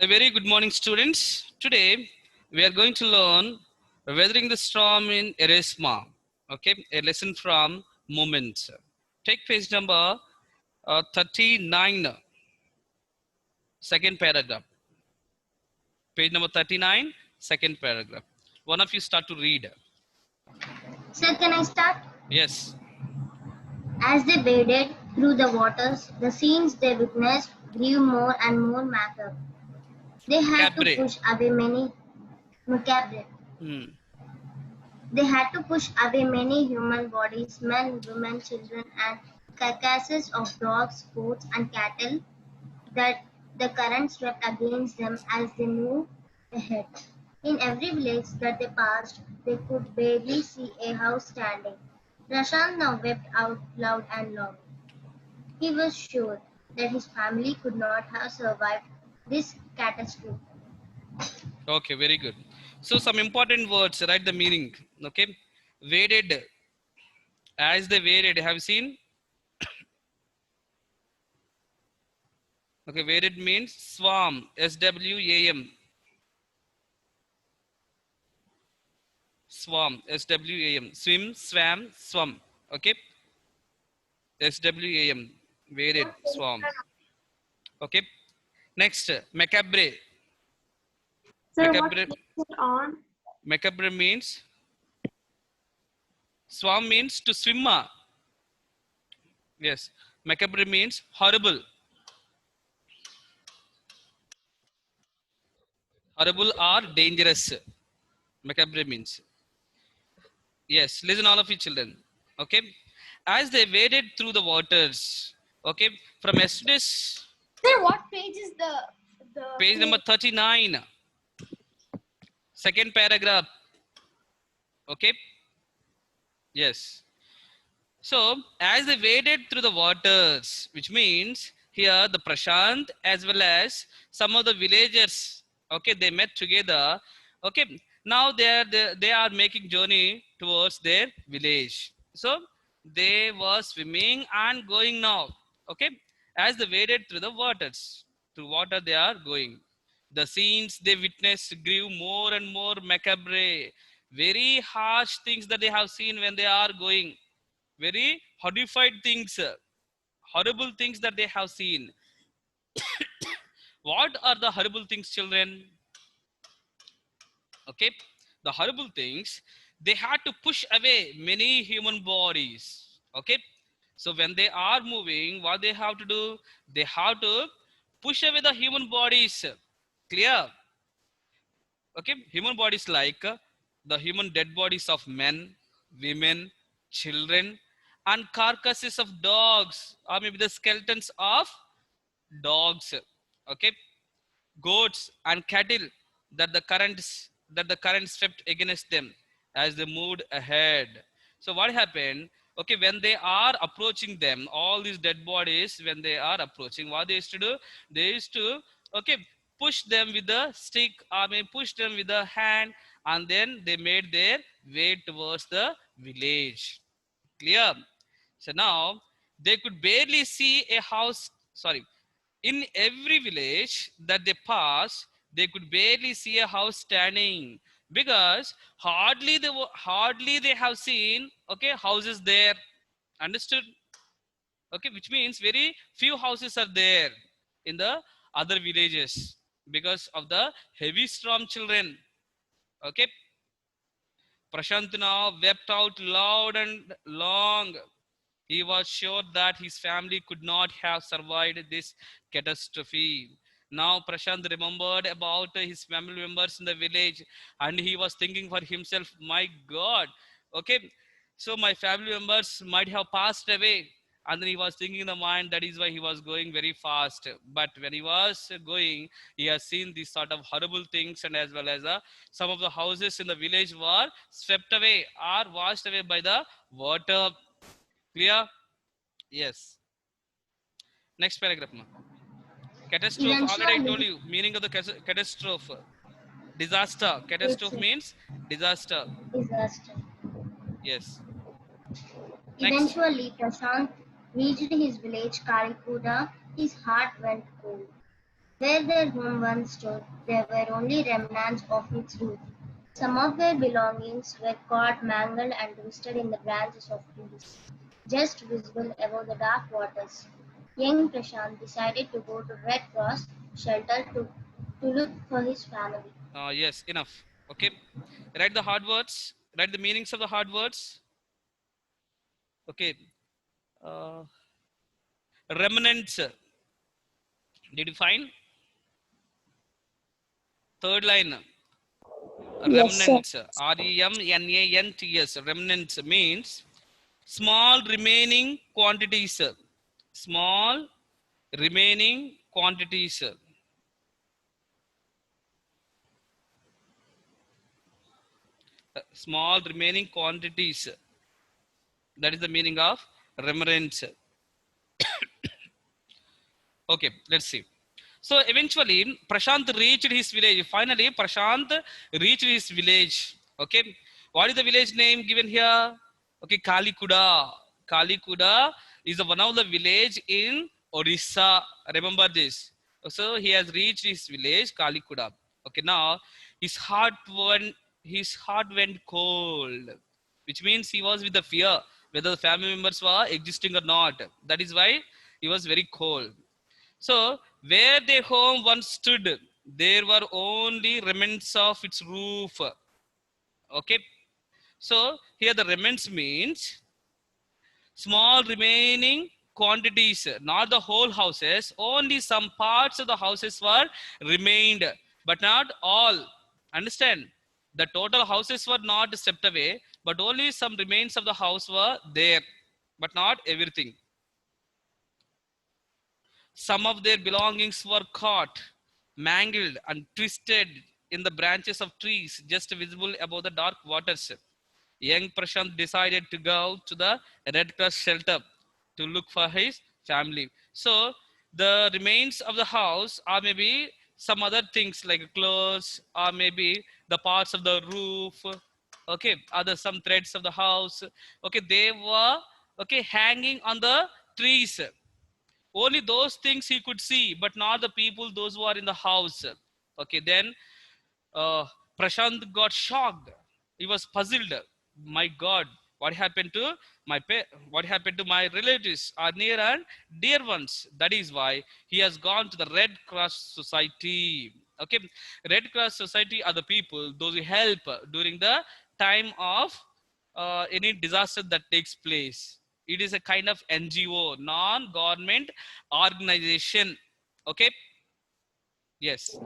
A very good morning, students. Today we are going to learn Weathering the Storm in Eresma. Okay, a lesson from Moments. Take page number 39, second paragraph. Page number 39, second paragraph. One of you start to read. Sir, can I start? Yes. As they waded through the waters, the scenes they witnessed grew more and more macabre. They had to Macabre. push away many macabre. Hmm. They had to push away many human bodies, men, women, children, and carcasses of dogs, goats, and cattle that the current swept against them as they moved ahead. In every village that they passed, they could barely see a house standing. Prashant now wept out loud and long. He was sure that his family could not have survived this catastrophe. Okay, very good. So some important words, write the meaning. Okay. Waded. As they waded, have you seen? Okay, waded means swam. SWAM. Swam. SWAM. Swim, swam, swum. Okay. SWAM. Waded. Swam. Okay. Next, macabre. Sir, what Macabre. page is it on? Macabre means swam means to swim. Yes. Macabre means horrible. Horrible or dangerous. Macabre means. Yes. Listen, all of you children. Okay. As they waded through the waters. Okay. From yesterday's Sir, what page is the page number 39. Second paragraph. Okay. Yes. So, as they waded through the waters, which means here the Prashant as well as some of the villagers, okay, they met together. Okay, now they are making journey towards their village. So they were swimming and going now. Okay, as they waded through the waters, through water they are going. The scenes they witnessed grew more and more macabre. Very harsh things that they have seen when they are going, very horrified things, horrible things that they have seen. What are the horrible things, children? Okay, the horrible things, they had to push away many human bodies. Okay, so when they are moving, what they have to do? They have to push away the human bodies. Clear? Okay, human bodies like the human dead bodies of men, women, children, and carcasses of dogs, or maybe the skeletons of dogs. Okay, goats and cattle that the current swept against them as they moved ahead. So what happened? Okay, when they are approaching them, all these dead bodies, when they are approaching, what they used to do? They used to, okay, push them with the stick, I mean push them with the hand, and then they made their way towards the village. Clear? So now they could barely see a house. Sorry, in every village that they pass, they could barely see a house standing, because hardly they have seen, okay, houses there. Understood? Okay, which means very few houses are there in the other villages because of the heavy storm, children. Okay, Prashant now wept out loud and long. He was sure that his family could not have survived this catastrophe. Now Prashant remembered about his family members in the village, and he was thinking for himself, my God, okay, so my family members might have passed away. And then he was thinking in the mind, that is why he was going very fast. But when he was going, he has seen these sort of horrible things, and as well as some of the houses in the village were swept away or washed away by the water. Clear? Yes. Next paragraph, ma. Catastrophe. Already I told Eventually, you meaning of the catastrophe. Disaster. it's Catastrophe a means disaster. disaster. Yes. Next. Eventually, Prashant reached his village Karikuda. His heart went cold. Where their home once stood, there were only remnants of its roof. Some of their belongings were caught, mangled, and twisted in the branches of trees, just visible above the dark waters. Young Prashant decided to go to Red Cross shelter to look for his family. Yes, enough. Okay. Write the hard words. Write the meanings of the hard words. Okay. Uh, Remnants. Did you find? Third line. Yes, sir. Remnants. Remnants. Remnants means small remaining quantities. Small remaining quantities. Small remaining quantities. That is the meaning of remnants. Okay, let's see. So eventually, Prashant reached his village. Finally, Prashant reached his village. Okay, what is the village name given here? Okay, Kalikuda. Kalikuda is one of the village in Odisha. Remember this. So he has reached his village, Kalikuda. Okay, now his heart went cold, which means he was with the fear whether the family members were existing or not. That is why he was very cold. So, where their home once stood, there were only remnants of its roof. Okay. So, here the remnants means small remaining quantities, not the whole houses. Only some parts of the houses were remained, but not all. Understand? The total houses were not swept away, but only some remains of the house were there, but not everything. Some of their belongings were caught, mangled, and twisted in the branches of trees just visible above the dark waters. Young Prashant decided to go to the Red Cross shelter to look for his family. So the remains of the house, or maybe some other things like clothes, or maybe the parts of the roof, okay, other some threads of the house, okay, they were okay hanging on the trees. Only those things he could see, but not the people, those who are in the house. Okay, then uh, Prashant got shocked. He was puzzled. My God, what happened to what happened to my relatives, are near and dear ones? That is why he has gone to the Red Cross Society. Okay, Red Cross Society are the people those who help during the time of any disaster that takes place. It is a kind of NGO, non-government organization. Okay, yes,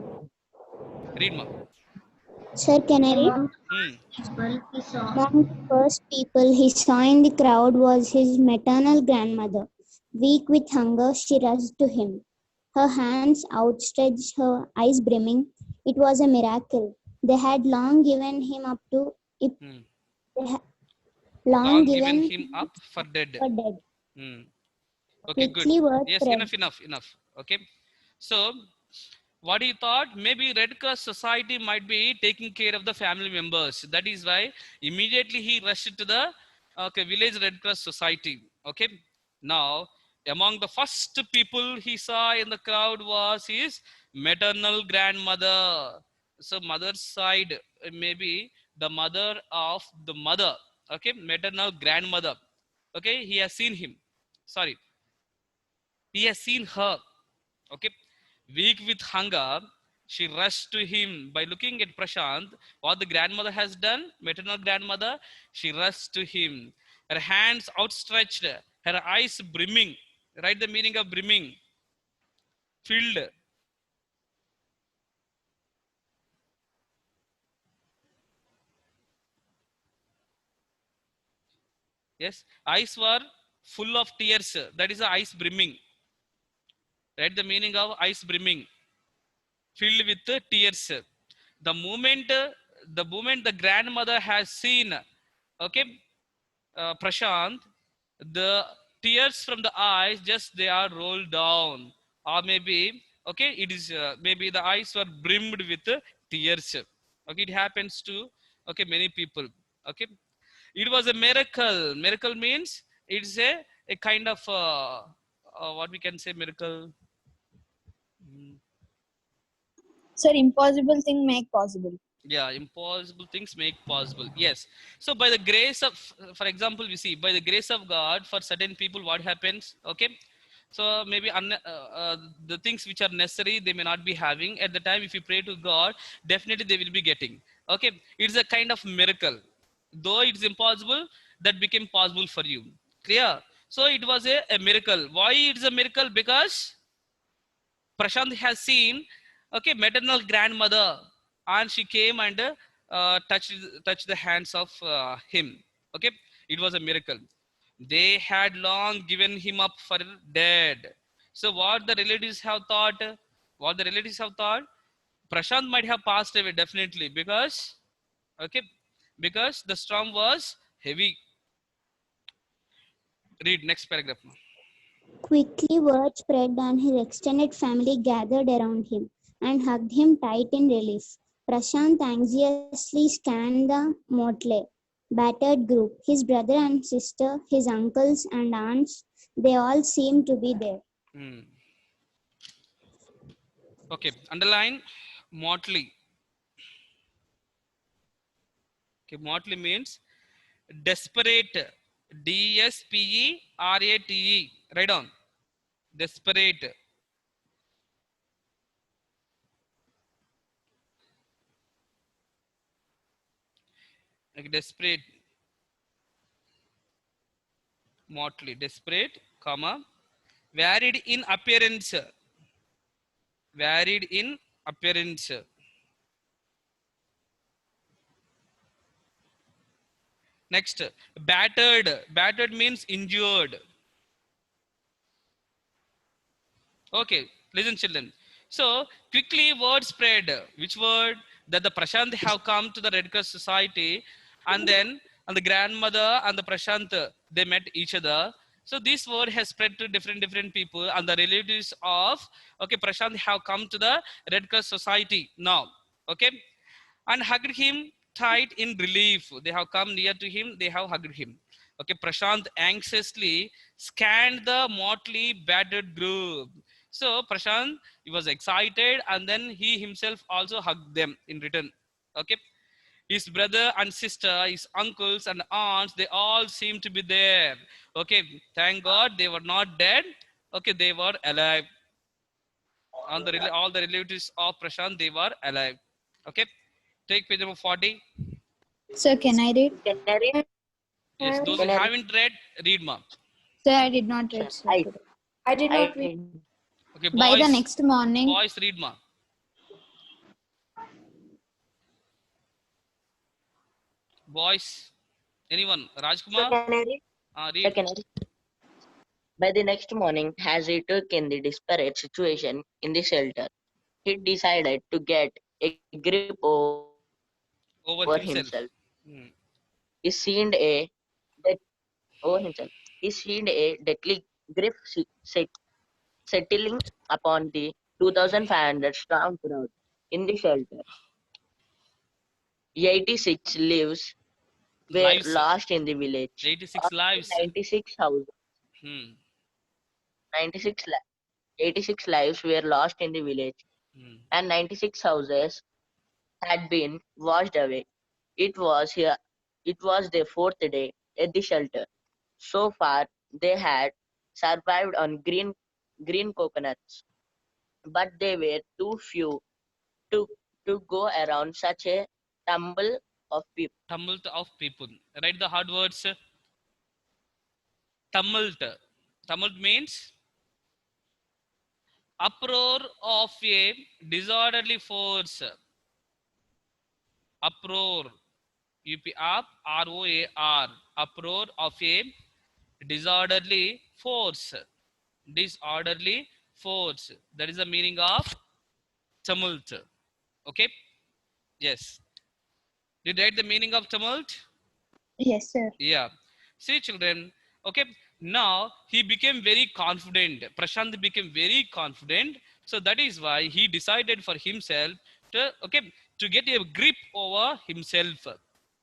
read ma. Sir, can I read? Among Hmm. people he saw, Among the first people he saw in the crowd was his maternal grandmother. Weak with hunger, she rushed to him. Her hands outstretched, her eyes brimming. It was a miracle. They had long given him up to it. Hmm. They had long Long given given him up for dead. for dead. Hmm. Okay, good. Quickly word Yes, spread. enough. Okay. So, what he thought, maybe Red Cross Society might be taking care of the family members. That is why immediately he rushed to the okay, village Red Cross Society. Okay. Now, among the first people he saw in the crowd was his maternal grandmother. So, mother's side, maybe the mother of the mother. Okay, maternal grandmother. Okay, he has seen him. Sorry, he has seen her. Okay, weak with hunger, she rushed to him by looking at Prashant. What the grandmother has done, maternal grandmother, she rushed to him. Her hands outstretched, her eyes brimming. Write the meaning of brimming. Filled. Yes, eyes were full of tears. That is the eyes brimming. Write the meaning of eyes brimming. Filled with tears. The moment, the moment the grandmother has seen, okay, Prashant, the tears from the eyes just they are rolled down, or maybe okay, it is maybe the eyes were brimmed with tears. Okay, it happens to okay many people. Okay, it was a miracle. Miracle means it's a kind of what we can say miracle. Sir, impossible thing make possible. Yeah, impossible things make possible. Yes. So by the grace of, for example, we see by the grace of God, for certain people, what happens? Okay. So maybe the things which are necessary, they may not be having at the time. If you pray to God, definitely they will be getting. Okay. It's a kind of miracle. Though it's impossible, that became possible for you. Clear? So it was a miracle. Why it's a miracle? Because Prashant has seen, okay, maternal grandmother, and she came and touched the hands of him. Okay, it was a miracle. They had long given him up for dead. So what the relatives have thought? What the relatives have thought? Prashant might have passed away definitely because, okay, because the storm was heavy. Read next paragraph. Quickly, word spread, and his extended family gathered around him and hugged him tight in relief. Prashant anxiously scanned the motley, battered group. His brother and sister, his uncles and aunts, they all seemed to be there. Hmm. Okay, underline motley. Okay, motley means desperate. Desperate. Write down. Desperate. Like desperate. Motley. Desperate, comma. Varied in appearance. Varied in appearance. Next, battered. Battered means injured. Okay, listen, children. So quickly, word spread. Which word? That the Prashant have come to the Red Cross Society, and then and the grandmother and the Prashant they met each other. So this word has spread to different people, and the relatives of okay Prashant have come to the Red Cross Society now. Okay, and hugged him tight in relief. They have come near to him. They have hugged him. Okay, Prashant anxiously scanned the motley battered group. So Prashant, he was excited, and then he himself also hugged them in return. Okay, his brother and sister, his uncles and aunts, they all seemed to be there. Okay, thank God they were not dead. Okay, they were alive. All the relatives of Prashant, they were alive. Okay, take page number 40. Sir, can I read? Can I read? Yes, those who Can I read? haven't read, read ma. Sir, I did not read. Sir. I did I not read. read. Okay, By the next morning, boys read ma. Boys, anyone? Sir, Rajkumar, can I read? Sir, read. can I read? By the next morning, as he took in the desperate situation in the shelter, he decided to get a grip over himself. Over himself. Hmm. He seemed a that over himself. He seemed a deadly grip settling upon the 2,500 strong crowd in the shelter. 86 lives were Lives. lost in the village. 86 Of the lives. 96 houses, Hmm. 96 86 lives were lost in the village, Hmm. and 96 houses had been washed away. It was here. It was their fourth day at the shelter. So far, they had survived on green coconuts, but they were too few to to go around such a tumble of people. Tumult of people. Write the hard words. Tumult. Tumult means uproar of a disorderly force. Uproar. Up. ROAR. Uproar of a disorderly force. Disorderly force. That is the meaning of tumult. Okay. Yes. Did you write the meaning of tumult? yes, sir. Yeah. See, children. Okay. Now he became very confident. Prashant became very confident. So that is why he decided for himself to get a grip over himself.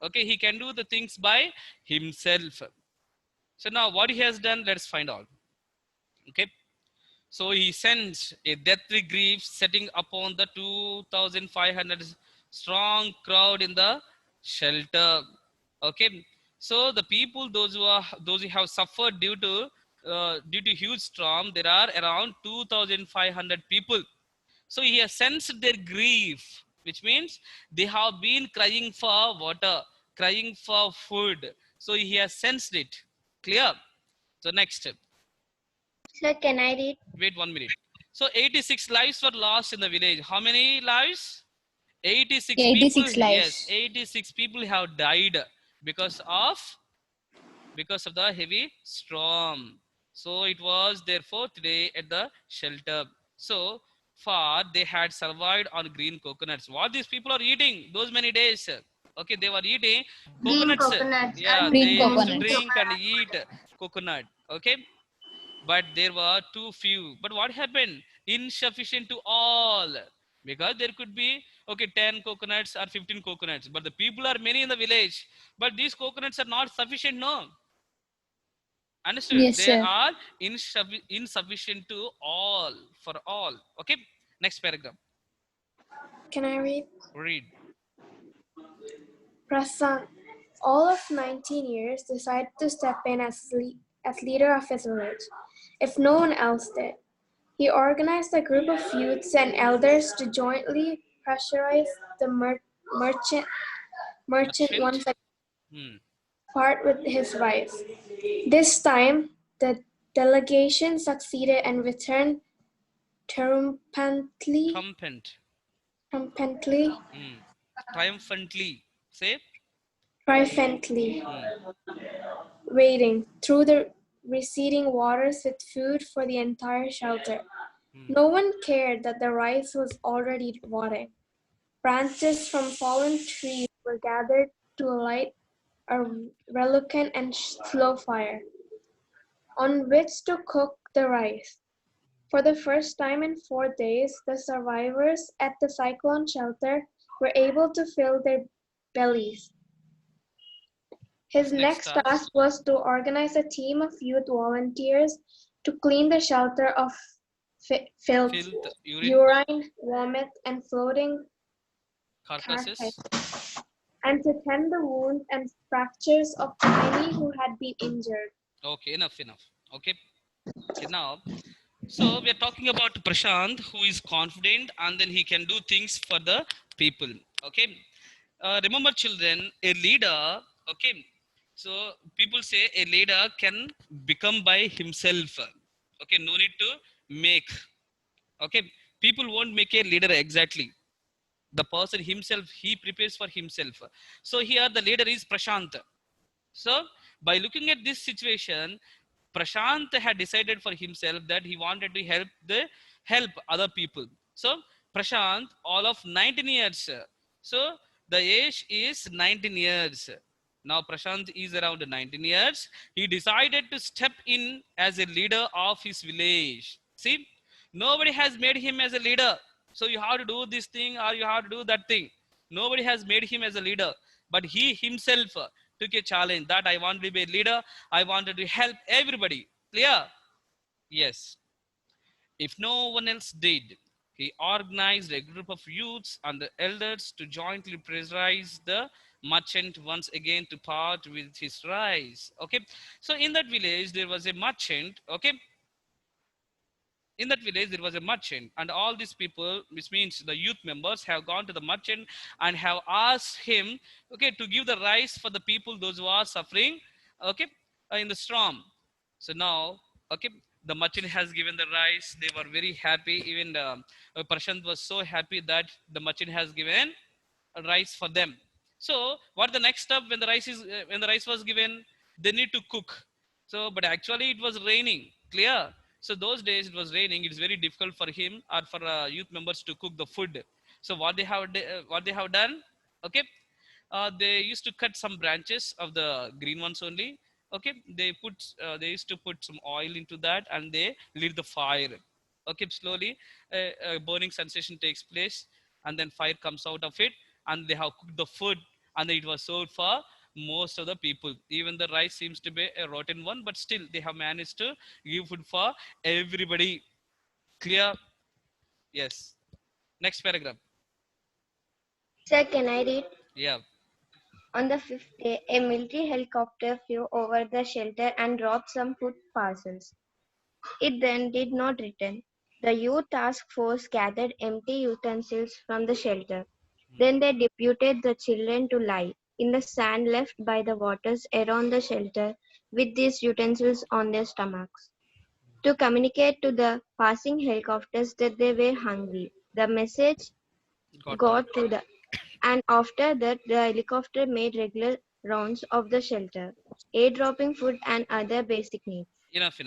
Okay. He can do the things by himself. So now what he has done, let's find out. Okay. So he sends a deathly grief setting upon the 2,500 strong crowd in the shelter. Okay, so the people, those who have suffered due to huge storm, there are around 2,500 people. So he has sensed their grief, which means they have been crying for water, crying for food. So he has sensed it. Clear? So next, Sir, can I read? wait 1 minute. So 86 lives were lost in the village. How many lives? 86 people. 86 Yes, lives. 86 people have died because of the heavy storm. So it was their fourth day at the shelter. So far they had survived on green coconuts. What these people are eating those many days? Okay, they were eating Green coconuts. coconuts Yeah, and they Green used to coconuts. drink and eat coconut. Okay, but there were too few. But what happened? Insufficient to all. Because there could be, okay, 10 coconuts or 15 coconuts, but the people are many in the village. But these coconuts are not sufficient, no. Understood? Yes, They sir. are insufficient to all, for all. Okay, next paragraph. Can I read? Read. Prasan, all of 19 years, decided to step in as leader of his village, if no one else did. He organized a group of youths and elders to jointly pressurize the merchant once Merchant. again Hmm. part with his rice. This time, the delegation succeeded and returned triumphantly, Trumpet. triumphantly, Hmm. Triumphantly. Say. triumphantly, Hmm. wading through the receding waters with food for the entire shelter. Hmm. No one cared that the rice was already rotting. Branches from fallen trees were gathered to light a reluctant and slow fire, on which to cook the rice. For the first time in 4 days, the survivors at the cyclone shelter were able to fill their bellies. His Next next task. task was to organize a team of youth volunteers to clean the shelter of filth, Filth. Urine. urine, vomit, and floating carcass, Carcasses. and to tend the wounds and fractures of the many who had been injured. Okay, enough. Okay. Okay, now, so we are talking about Prashant, who is confident and then he can do things for the people. Okay. Remember, children, a leader. Okay. So people say a leader can become by himself. Okay. No need to make. Okay. People won't make a leader exactly. The person himself, he prepares for himself. So here the leader is Prashant. So by looking at this situation, Prashant had decided for himself that he wanted to help other people. So Prashant, all of 19 years. So the age is 19 years. Now Prashant is around 19 years. He decided to step in as a leader of his village. See, nobody has made him as a leader. So you have to do this thing or you have to do that thing. Nobody has made him as a leader, but he himself took a challenge that I want to be a leader. I wanted to help everybody. Clear? Yes. If no one else did, he organized a group of youths and the elders to jointly pressurize the merchant once again to part with his rice. Okay. So in that village, there was a merchant. Okay. In that village there was a merchant, and all these people, which means the youth members, have gone to the merchant and have asked him, okay, to give the rice for the people those who are suffering, okay, in the storm. So now, okay, the merchant has given the rice. They were very happy. Even Prashant was so happy that the merchant has given a rice for them. So what the next step? When the rice was given, they need to cook. So but actually it was raining. Clear? So those days it was raining. It's very difficult for him or for youth members to cook the food. So what they have done, okay, they used to cut some branches of the green ones only. Okay, they used to put some oil into that and they lit the fire. Okay, slowly a burning sensation takes place and then fire comes out of it, and they have cooked the food, and it was served for most of the people. Even the rice seems to be a rotten one, but still they have managed to give food for everybody. Clear? Yes. Next paragraph. Sir, can I read? Yeah. On the fifth day, a military helicopter flew over the shelter and dropped some food parcels. It then did not return. The youth task force gathered empty utensils from the shelter. Then they deputed the children to lie in the sand left by the waters around the shelter with these utensils on their stomachs, to communicate to the passing helicopters that they were hungry. The message Got to know. got to the and after that the helicopter made regular rounds of the shelter, airdropping food and other basic needs. Enough.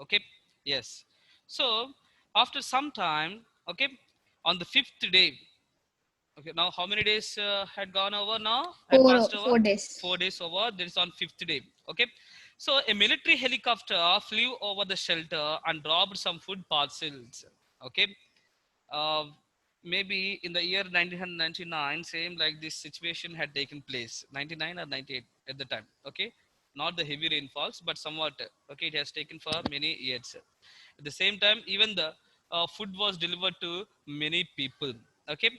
Okay. Yes. So after some time, okay, on the fifth day, okay, now how many days had gone over now? Had passed over? 4 days. 4 days over. This is on fifth day. Okay. So a military helicopter flew over the shelter and dropped some food parcels. Okay. Uh, Maybe in the year 1999, same like this situation had taken place. 99 or 98 at the time. Okay. Not the heavy rainfalls, but somewhat. Okay. It has taken for many years. At the same time, even the food was delivered to many people. Okay.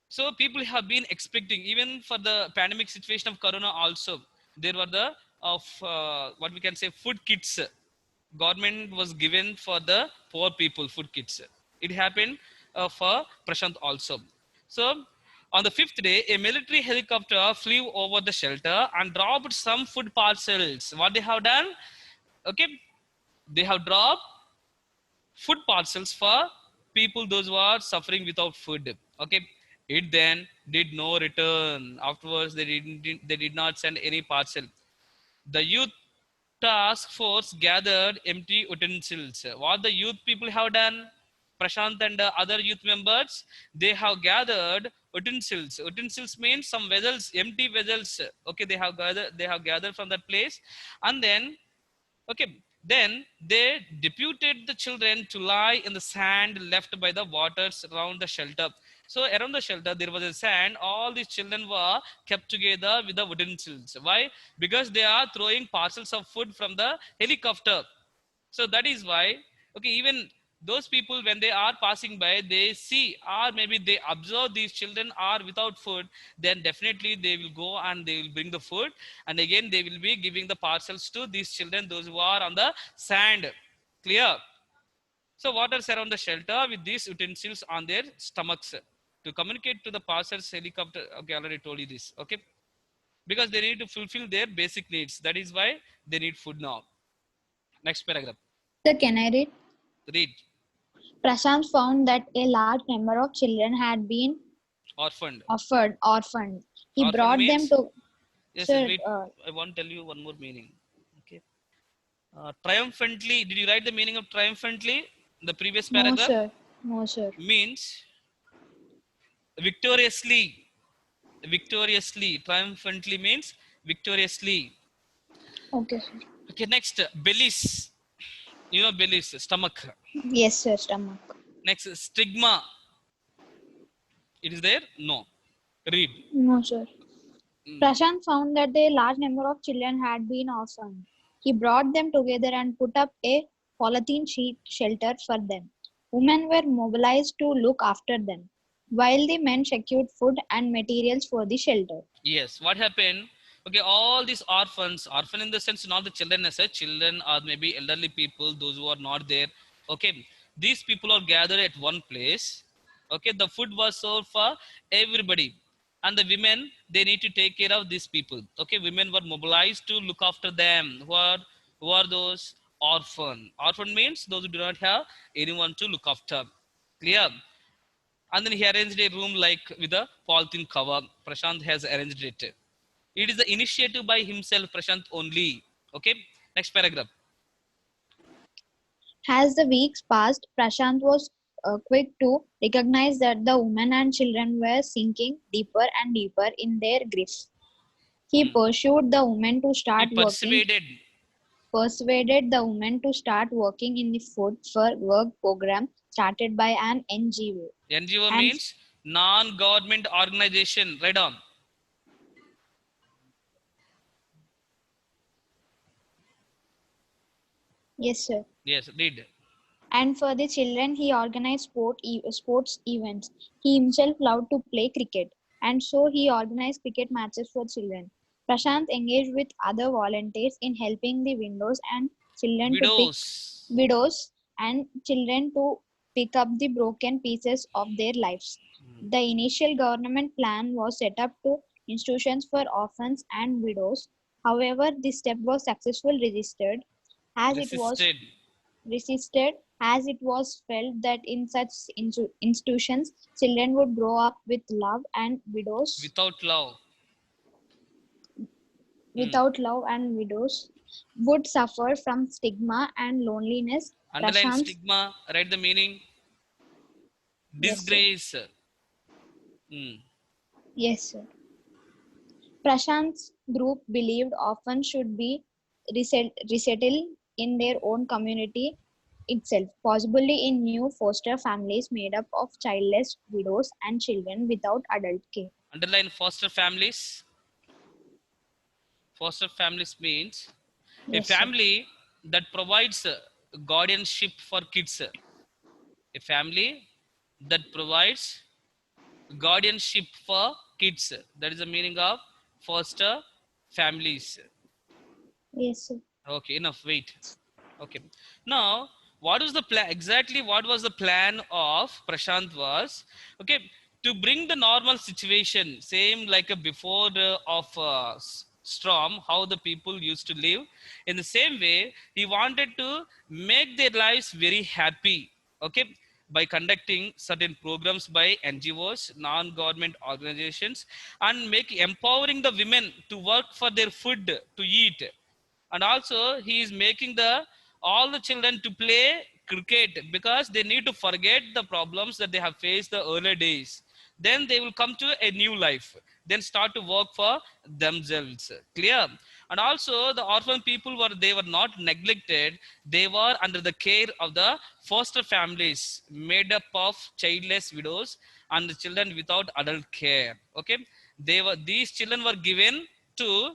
So people have been expecting, even for the pandemic situation of Corona, also there were the of what we can say food kits. Government was given for the poor people food kits. It happened for Prashant also. So on the fifth day, a military helicopter flew over the shelter and dropped some food parcels. What they have done? Okay, they have dropped food parcels for people those who are suffering without food. Okay, it then did no return. Afterwards they did not send any parcel. The youth task force gathered empty utensils. What the youth people have done, Prashant and other youth members, they have gathered utensils. Utensils means some vessels, empty vessels. Okay, they have gathered from that place. And then, okay, then they deputed the children to lie in the sand left by the waters around the shelter. So around the shelter there was a sand. All these children were kept together with the utensils. Why? Because they are throwing parcels of food from the helicopter. So that is why, okay, even those people when they are passing by, they see or maybe they observe these children are without food, then definitely they will go and they will bring the food, and again they will be giving the parcels to these children those who are on the sand. Clear? So water surround the shelter with these utensils on their stomachs to communicate to the passers helicopter. Okay, I already told you this. Okay, because they need to fulfill their basic needs, that is why they need food now. Next paragraph. Sir, can I read? Read. Prashant found that a large number of children had been Orphaned. orphaned. He Orphan brought them means, to. yes, Sir, wait, I want to tell you one more meaning. Okay. Triumphantly, did you write the meaning of triumphantly? The previous no, paragraph sir. No, sir. means victoriously. Victoriously. Triumphantly means victoriously. Okay, sir. Okay, next, bellies. You know bellies, stomach. Yes, sir. Stomach. Next, stigma. It is there? No. Read. No, sir. Mm. Prashant found that a large number of children had been orphaned. He brought them together and put up a polythene sheet shelter for them. Women were mobilized to look after them, while the men secured food and materials for the shelter. Yes, what happened? Okay, all these orphans, orphan in the sense not the children as such, children or maybe elderly people, those who are not there. Okay, these people are gathered at one place. Okay, the food was served for everybody, and the women they need to take care of these people. Okay, women were mobilized to look after them. Who are those orphan? Orphan means those who do not have anyone to look after. Clear? And then he arranged a room like with a polythene cover. Prashant has arranged it. It is the initiative by himself, Prashant only. Okay, next paragraph. As the weeks passed, Prashant was quick to recognize that the women and children were sinking deeper and deeper in their grief. He pursued the women to He start working, persuaded the women to start working in the Food for Work program started by an NGO. NGO And means non-government organization. Right on. yes, sir. Yes, read. And for the children, he organized sports events. He himself loved to play cricket, and so he organized cricket matches for children. Prashant engaged with other volunteers in helping the Widows. widows and children to pick up the broken pieces of their lives. Hmm. The initial government plan was set up to institutions for orphans and widows. However, this step was successfully as it was Resisted resisted as it was felt that in such institutions children would grow up with love and widows without love. Hmm. without love and widows would suffer from stigma and loneliness. Underline Prashant's stigma. Write the meaning. yes sir Disgrace. Hmm. yes sir Prashant's group believed orphans should be resettled in their own community itself, possibly in new foster families made up of childless widows and children without adult care. Underline foster families. Foster families means a Yes, sir. family that provides guardianship for kids. A family that provides guardianship for kids. That is the meaning of foster families. Yes, sir. Okay, enough. Wait. Okay. Now, what was the plan? Exactly what was the plan of Prashant was, okay, to bring the normal situation, same like a before of storm, how the people used to live. In the same way, he wanted to make their lives very happy, okay, by conducting certain programs by NGOs, non-government organizations, and make empowering the women to work for their food to eat, and also he is making the all the children to play cricket because they need to forget the problems that they have faced the earlier days, then they will come to a new life, then start to work for themselves. Clear? And also the orphan people were, they were not neglected, they were under the care of the foster families made up of childless widows and the children without adult care. Okay, they were, these children were given to,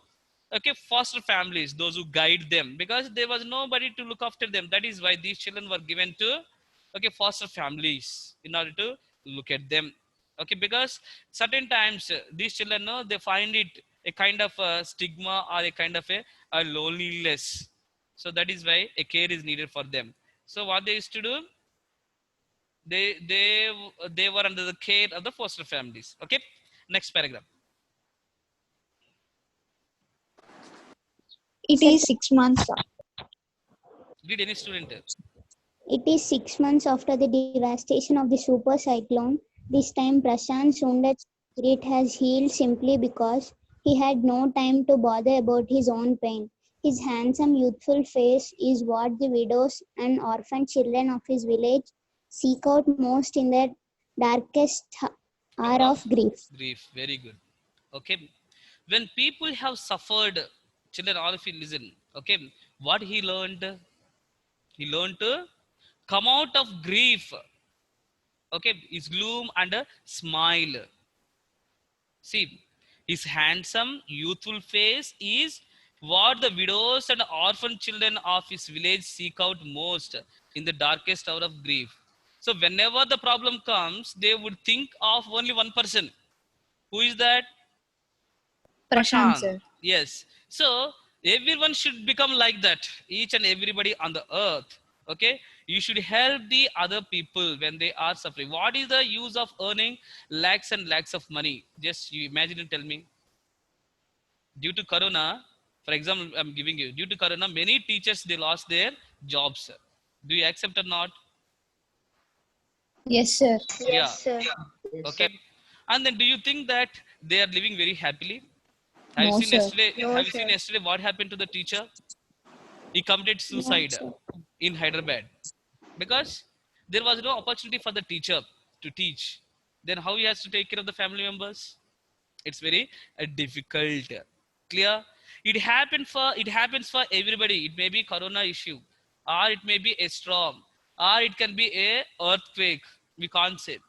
okay, foster families, those who guide them, because there was nobody to look after them. That is why these children were given to, okay, foster families in order to look at them. Okay, because certain times these children know they find it a kind of a stigma or a kind of a loneliness, so that is why a care is needed for them. So what they used to do, they were under the care of the foster families. Okay, next paragraph. It Sir, is 6 months. Did any student? it is 6 months after the devastation of the super cyclone. This time, Prashant's wounded spirit has healed simply because he had no time to bother about his own pain. His handsome, youthful face is what the widows and orphan children of his village seek out most in their darkest Hour hour of of grief. grief. Very good. Okay, when people have suffered, children, all of you listen. Okay, what he learned? He learned to come out of grief. Okay, his gloom and smile. See, his handsome, youthful face is what the widows and orphan children of his village seek out most in the darkest hour of grief. So, whenever the problem comes, they would think of only one person. Who is that? Prashant, Prashant. sir. Yes. So everyone should become like that. Each and everybody on the earth. Okay. You should help the other people when they are suffering. What is the use of earning lakhs and lakhs of money? Just you imagine and tell me. Due to Corona, for example, I'm giving you. Due to Corona, many teachers they lost their jobs. Do you accept or not? Yes, sir. Yeah. Yes, sir. Yes, sir. Okay. And then do you think that they are living very happily? Have you No, seen sir. yesterday? No, Have you seen sir. yesterday what happened to the teacher? He committed No, suicide sir. in Hyderabad because there was no opportunity for the teacher to teach. Then how he has to take care of the family members? It's very difficult. Clear? It happens for everybody. It may be corona issue, or it may be a storm, or it can be a earthquake. We can't say.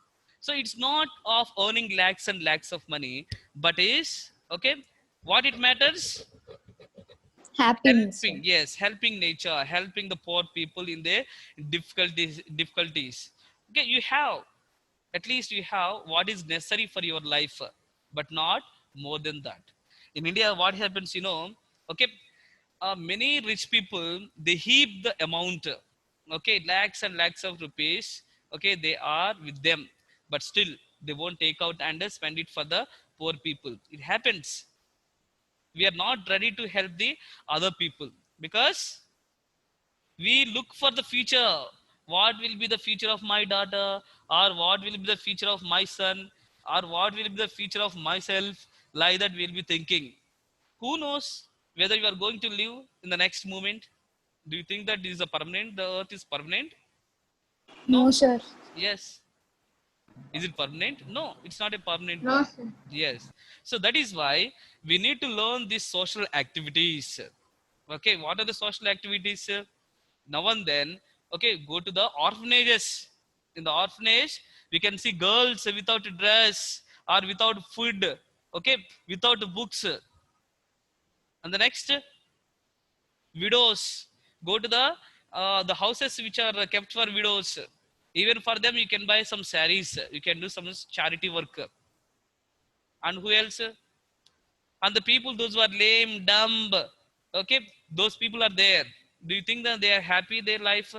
So it's not of earning lakhs and lakhs of money, but is okay. What it matters? Happiness. Helping, yes, helping nature, helping the poor people in their difficulties. Okay, you have, at least you have what is necessary for your life, but not more than that. In India, what happens, okay, many rich people, they heap the amount, okay, lakhs and lakhs of rupees, okay, they are with them, but still they won't take out and spend it for the poor people. It happens. We are not ready to help the other people because we look for the future. What will be the future of my daughter, or what will be the future of my son, or what will be the future of myself? Like that we'll be thinking. Who knows whether you are going to live in the next moment? Do you think that this is a permanent, the earth is permanent? No. No, sir. Yes. Is it permanent? No, it's not a permanent No, one. sir. Yes. So that is why we need to learn these social activities. Okay, what are the social activities? Now and then, okay, go to the orphanages. In the orphanage, we can see girls without dress or without food, okay, without books. And the next, widows. Go to the houses which are kept for widows. Even for them, you can buy some saris. You can do some charity work. And who else? And the people, those who are lame, dumb, okay, those people are there. Do you think that they are happy their life?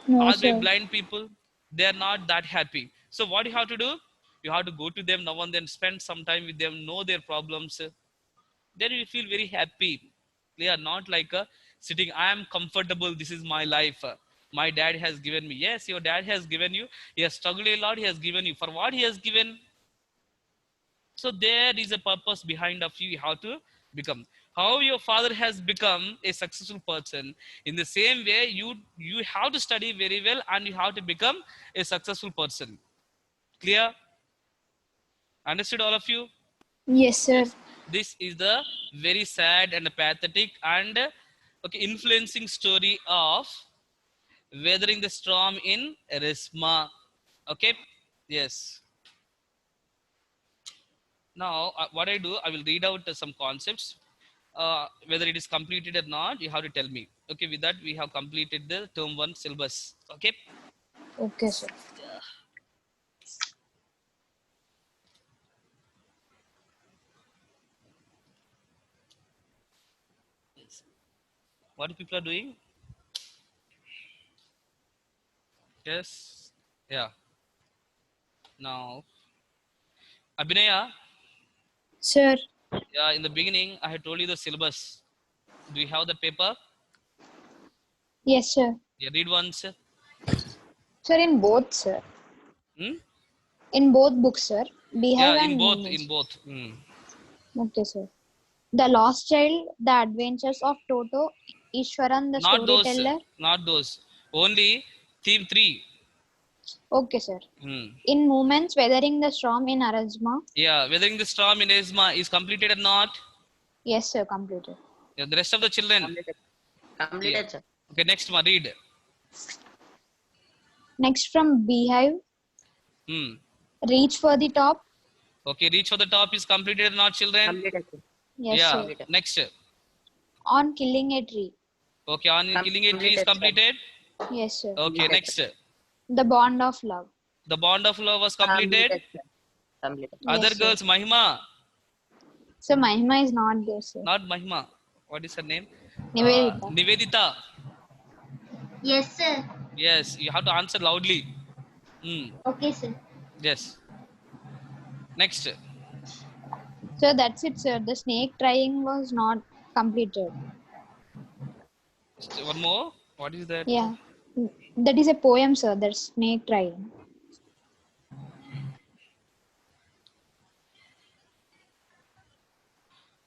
No, Are they sir. blind people? They are not that happy. So what you have to do? You have to go to them now and then, spend some time with them, know their problems. Then you feel very happy. They are not like sitting, I am comfortable, this is my life. My dad has given me. Yes, your dad has given you. He has struggled a lot. He has given you. For what he has given? So there is a purpose behind of you how to become. How your father has become a successful person, in the same way you have to study very well and you have to become a successful person. Clear? Understood, all of you? Yes, sir. This is the very sad and pathetic and okay, influencing story of weathering the storm in Erisma. Okay, yes. Now, what I do, I will read out some concepts. Whether it is completed or not, you have to tell me. Okay, with that, we have completed the term 1 syllabus. Okay. Okay, sir. Yes. What people are doing? Yes. Yeah. Now, Abhinaya, Sir. yeah, in the beginning, I had told you the syllabus. Do you have the paper? Yes, sir. Yeah, read once. Sir, in both, sir. Hmm? In both books, sir. Beehive Yeah, and in both, Movements. in both. Hmm. Okay, sir. The Lost Child, The Adventures of Toto, Ishwaran the Not those, Storyteller. not those. Only theme 3. Okay, sir. Hmm. In Movements, Weathering the Storm in Arasma. Yeah, weathering the storm in Esma is completed or not? Yes, sir. Completed. Yeah, the rest of the children. Completed. Yeah. Completed, sir. Okay, next one, read. Next from Beehive, Hmm. Reach for the Top. Okay, reach for the top is completed or not, children? Completed, sir. Yes, Yeah. sir. Completed. Next. On Killing a Tree. Okay, on killing a tree is Completed, sir. completed. Yes, sir. Okay, Completed, next. sir. The Bond of Love. The bond of love was completed. Completed, sir. Completed. Other Yes, sir. girls, Mahima. So Mahima is not there, sir. Not Mahima. What is her name? Nivedita. Nivedita. Yes, sir. Yes, you have to answer loudly. Hmm. Okay, sir. Yes. Next. So that's it, sir. The snake trying was not completed. One more. What is that? Yeah. That is a poem, sir. That's snake trying.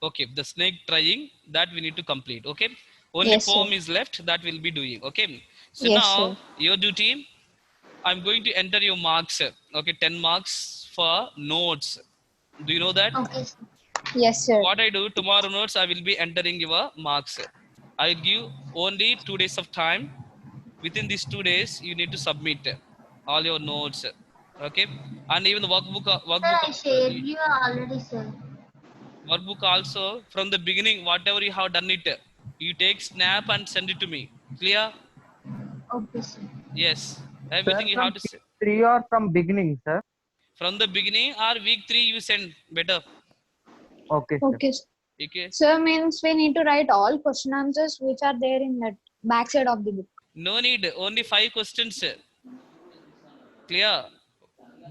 Okay, the snake trying, that we need to complete. Okay, only Yes, poem sir. is left, that we'll be doing. Okay, so Yes, now sir. your duty, I'm going to enter your marks. Okay, 10 marks for notes. Do you know that? Okay, sir. Yes, sir. What I do tomorrow notes, I will be entering your marks. I will give only 2 days of time. Within these 2 days you need to submit all your notes. Okay, and even the workbook Sir, I shared you already, sir. workbook also, from the beginning whatever you have done it, You take snap and send it to me. Clear? Okay, sir. Yes. Sir, Everything you from have to say. 3 or from beginning, sir? From the beginning or week 3 you send better. Okay, sir. Okay. Okay. So means we need to write all question answers which are there in that backside of the book. No need. Only 5 questions. Clear?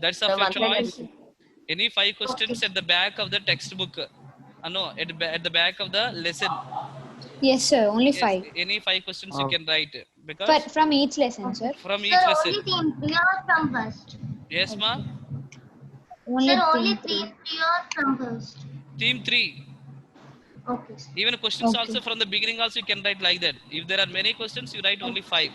That's Sir, of your one second. choice. Any 5 questions at the back of the textbook. No, at the back of the lesson. Yes, sir. Only Yes, 5. any 5 questions you Oh. can write But because from each lesson, sir. from Sir, each lesson. only team 3 or from first? Yes, ma. Only Sir, only team 3. 3 or from first? Team 3. Okay, sir. Even questions Okay. also from the beginning also you can write like that. If there are many questions, you write only 5.